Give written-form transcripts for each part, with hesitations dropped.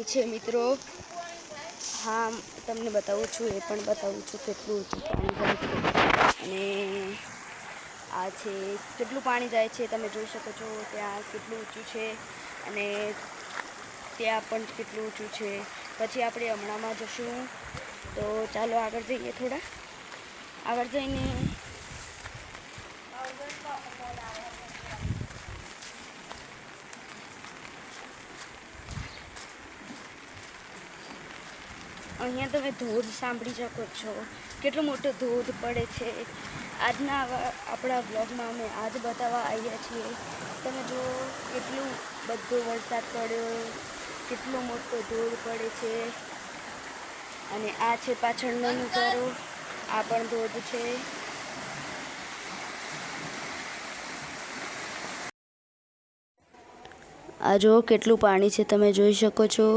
પાણી છે મિત્રો। હા તમને બતાવું છું, એ પણ બતાવું છું કેટલું ઊંચું પાણી જાય છે। અને આ છે કેટલું પાણી જાય છે તમે જોઈ શકો છો। ત્યાં કેટલું ઊંચું છે અને ત્યાં પણ કેટલું ઊંચું છે। પછી આપણે હમણાંમાં જશું, તો ચાલો આગળ જઈએ। થોડા આગળ જઈને અહીંયા તમે ધોધ સાંભળી શકો છો, કેટલો મોટો ધોધ પડે છે। આજના આપણા બ્લોગમાં અમે આજ બતાવવા આવ્યા છીએ। તમે જો કેટલું બધો વરસાદ પડ્યો, કેટલો મોટો ધોધ પડે છે। અને આ છે પાછળનો નજારો, આ પણ ધોધ છે। આ જો કેટલું પાણી છે તમે જોઈ શકો છો।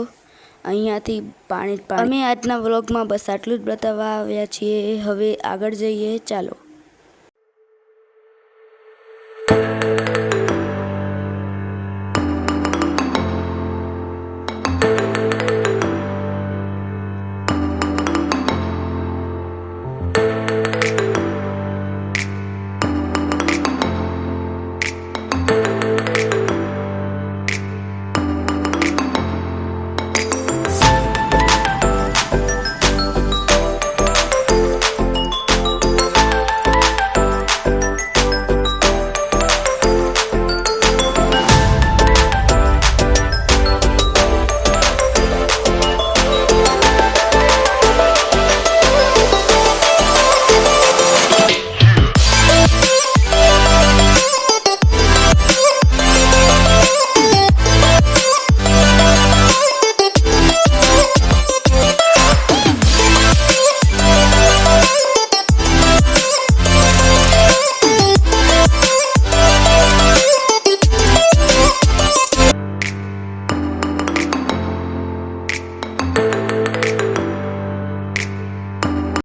અહીંયાથી પાણી અમે આજના વ્લોગમાં બસ આટલું જ બતાવવા આવ્યા છીએ। હવે આગળ જઈએ ચાલો।